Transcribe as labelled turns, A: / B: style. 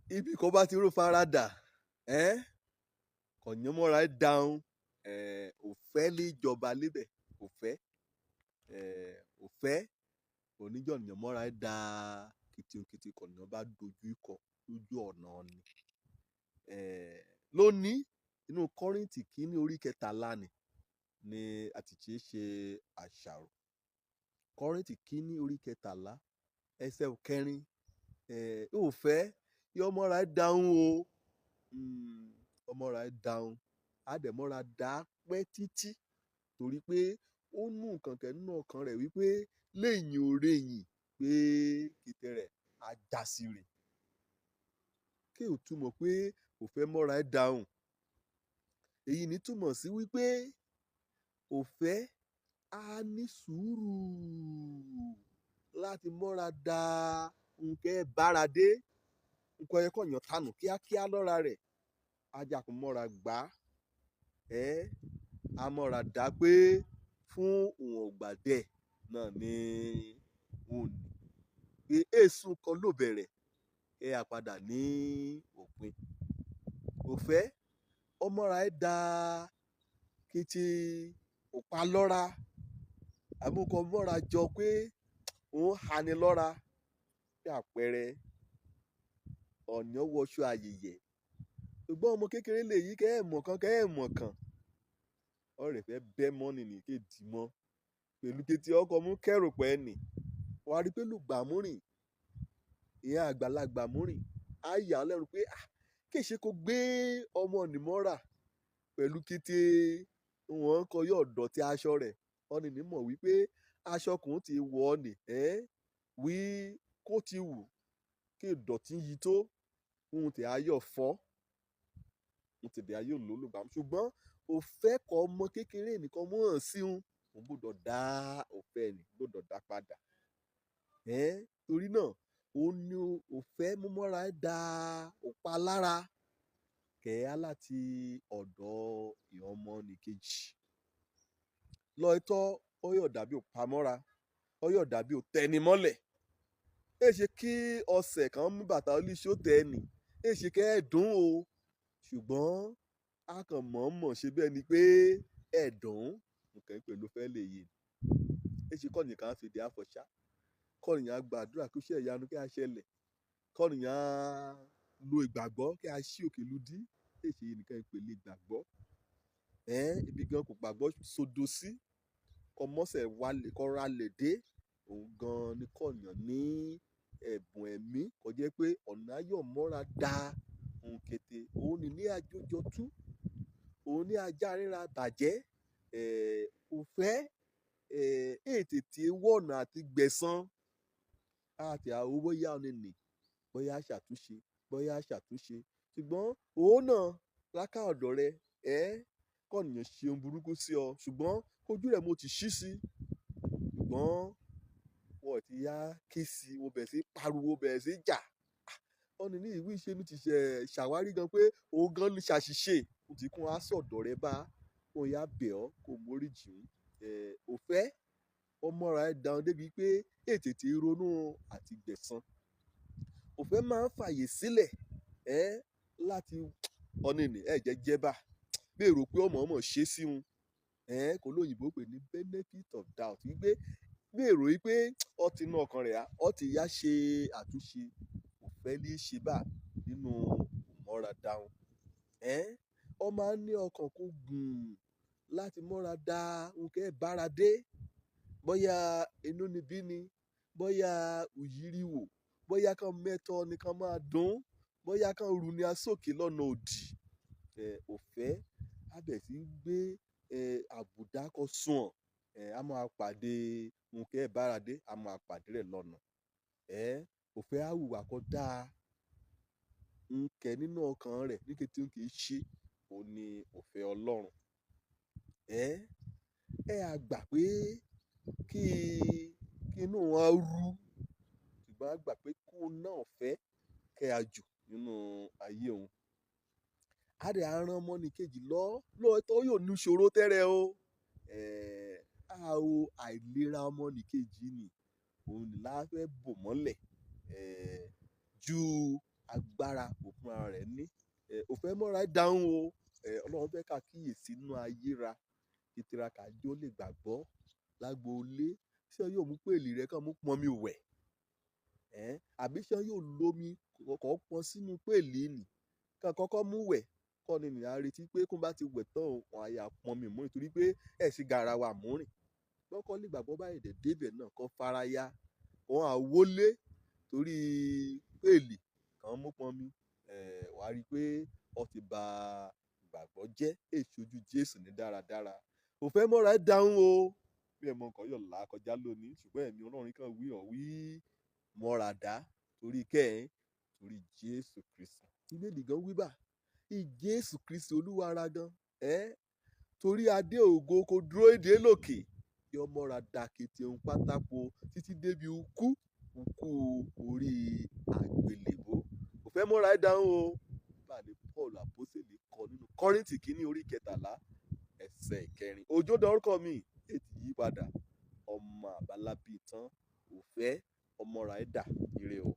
A: ibi kan bá ti ró faradà kọ̀yán mọ́ra ẹ̀ dáhùn òfẹ́ lè jọba lébẹ̀ òfẹ́ oníjọ̀nìyàn mọ́ra ẹ̀ dá kìtìkìtì kọ̀yán bá dojú ikọ̀ lójú ọ̀nà ni. Lónìí inú Kọ́ríńtì kínní orí 13 ni àtìṣe ṣe àṣàrò. Kọ́ríńtì kínní orí 13 ẹsẹ̀ 4 òfẹ́ yọ mọ́ra ẹ̀ dáhùn o ọmọra ẹ̀ dáhùn àdẹ̀mọ́ra dá pẹ́ títí torí pé ó nù kànkẹ́ nínú ọkàn rẹ̀ wípé lẹ́yìn òre yìí pé kìtẹ́ rẹ̀ á já sí rè. Kí ò túmọ̀ pé òfẹ́ mọ́ra ẹ̀ dáhùn. Èyí ní túmọ̀ sí wípé òfẹ́ á ní sùúrù láti mọ́ra dá nǹkẹ́ bára dé nǹkan ẹ̀kọ́ yàn tánù kíákíá lọ́ra rẹ̀ ajakùn mọ́ra gbá a mọ́ra dá pé fún òun ọ̀gbà dẹ̀ náà ní òun ní pé èsùn kan ló bẹ̀rẹ̀ àpadà ní òpin. Òfẹ́ ọmọra ẹ̀ dá kìtì òpá lọ́ra àmúkọ mọ́ra jọ pé òun hani lọ́ra bí àpẹẹrẹ ọ̀nìyàn wọṣọ ayẹyẹ ṣùgbọ́n ọmọ kékeré lè yí kẹ́ ẹ̀ mọ̀ kan ọ̀rẹ́ fẹ́ bẹ́ mọ́ nìní kéèdì mọ́ pẹ̀lú kétí ọkọ̀ mú kẹ́rù pẹ́ nì wàá rí pé lùgbàmúrìn ìyẹn àgbàlagbà múrìn á yà á lẹ́nu pé kì í ṣe kó gbé ọmọ nìmọ́ra pẹ̀lú kété wọn kọ yóò dọ̀tí aṣọ rẹ̀ ọ̀nì ní mọ̀ wípé aṣọ kùn ti wọ̀ ọ́ nì wí kó ti wù kí ìdọ̀tí yìí tó ohun tí ayọ̀ fọ́ ohun tí ayọ̀ lò lùgbàmù ṣùgbọ́n òfẹ́ kọ ọmọ kékeré nìkan mọ́ hàn sí òun gbọ́dọ̀ dá òfẹ́ nì gbọ́dọ̀ dá padà torí náà ó ní òfẹ́ múmọ́ra ẹ̀ dá òpa lára kẹ́ẹ́ láti ọ̀dọ̀ ìyọmọ nìkejì lọ́ọ̀tọ́ ọyọ̀ dàbí òpamọ́ra ọyọ̀ dàbí òtẹnimọ́lẹ̀ ṣe kí ọsẹ̀ kan mú bàtà oníṣó tẹ́ nì ṣe kẹ́ ẹ̀ dùn o ṣùgbọ́n a kàn mọ̀ọ́mọ̀ ṣe bẹ́ẹ̀ ni pé ẹ̀dùn nǹkan pẹ̀lú fẹ́ lè yé ṣe kọ́ nìkan fìdí àfọ̀ṣá kọ́ nìyàn gbàdúrà kí iṣẹ́ ìyanu kí a ṣẹlẹ̀ kọ́ nìyàn lo ìgbàgbọ́ kí a ṣí òkè lu dí ṣe nìkan ìpele ìgbàgbọ́ ibi gan kò gbàgbọ́ sodo sí kọ́ mọ́sẹ̀ wálé kọ́ ralẹ̀ dé òun gan ni kọ́ nìyàn ní ẹ̀bùn ẹ̀mí kò jẹ́ pé ọ̀nà ayọ̀ mọ́ra dá òun kété òun ní àjọjọ tú òun ní ajá ríra bàjẹ́ òfẹ́ tètè wọ̀nà àti gbẹ̀san àti àwọn bóyá ọ̀nà nì bóyá ṣàtúnṣe ṣùgbọ́n òun náà láká ọ̀dọ̀ rẹ kọ́ nìyàn ṣe ohun burúkú sí ọ ṣùgbọ́n kójú rẹ̀ mo ti ṣí sí ṣùgbọ́n wọ́n ti yá ké sí wọ́n bẹ̀rẹ̀ sí pariwo bẹ̀rẹ̀ sí jà ọ̀nì ní ìwé ìṣe mi ti ṣàwárí gan pé òun gan ló ṣàṣìṣe ó ti kún aṣọ ọ̀dọ̀ rẹ bá òun yá bẹ̀ ọ́ kó mórí jì òfẹ́ ọmọra ẹ̀ dáhùn débi pé tètè ronú àti gbẹ̀san òfẹ́ máa ń fàyè sílẹ̀ láti ọ̀nì ní ẹ̀jẹ̀ jẹ́bà gbèrò pé ọmọ ṣe sí wọn kò lóyìnbó pè ní benefit of doubt wípé gbèrò wípé ọtí inú ọkàn rẹ̀ ọtí yá ṣe àtúnṣe òfẹ́ ní í ṣe bá nínú ìmọ̀ra dáhùn ọ máa ń ní ọkàn kó gùn láti mọ́ra dá nǹkẹ́ bára dé bóyá inú níbí ni bóyá òyìnríwò bóyá kan mẹ́tọ́ nìkan máa dùn bóyá kan rù ní asókè lọ́nà òdì òfẹ́ abẹ̀ sí gbé àbùdá kan sùn a máa pàdé nǹkẹ́ bára dé a máa pàdé rẹ̀ lọ́nà òfẹ́ àwùwà kan dáa nkẹ́ nínú ọkàn rẹ̀ ní kété ń kì í ṣe òun ni òfẹ́ Ọlọ́run a gbà pé kí inú wọn rú ṣùgbọ́n a gbà pé kó náà fẹ́ kẹ́ a jù nínú ayé òun a rẹ̀ aràn ọmọnìkejì lọ́ọ̀tọ́ yóò ní ìṣòro tẹ́rẹ̀ o àìlera ọmọnìkejì ni òun ni láfẹ́ bò mọ́lẹ̀ ju agbára òfin ara rẹ̀ ní. Ò fẹ́ mọ́ra ẹ̀ dáhùn o. Ọlọ́run fẹ́ ká kíyèsí inú ayéra ìtiraka jó lè gbàgbọ́ lágboolé. Ṣé yóò mú pèlì rẹ kàn mú pọnmi wẹ̀? Àbí ṣé yóò lómi kọ̀ọ̀kan pọn sínú pèlì nì kàn kọ́kọ́ mú wẹ̀ kọ́ ni nìyà retí pé kó bá ti wẹ̀ tán wọn àyà pọnmi mú nítorí pé ẹ̀ sì garawa múrìn. Lọ́kọ́ lè gbàgbọ́ báyìí débẹ̀ náà kọ́ faraya wọn àwọlé torí pèlì kàn mú pọnmi. Wàá rí i pé ó ti ba ìgbàgbọ́ jẹ́ èṣojú Jésù ní dáradára. Kò fẹ́ mọ́ra ẹ̀ dáhùn o. Bí ẹ̀ mọ nǹkan yóò là kọjá lónìí ṣùgbọ́n ẹ̀mí Ọlọ́run kan wí mọ́ra dá torí torí Jésù Kristi. Bíbélì gan wí bá Jésù Kristi Olúwa ara gan torí adé ògo kò dúró èdè lókè yọ mọ́ra dá kété ohun pátákó títí débi ikú orí àgbélébó. Kò fẹ́ mọ́ra ẹ̀ dáhùn o. Báàlẹ̀ Paul àpọ́sítélì kọ nínú Kọ́ríńtì kínní orí 13 ẹsẹ̀ 4. Òjó dárúkọ mi ètì yí padà ọmọ àbálábí tán ò fẹ́ ọmọra ẹ̀ dà ire o.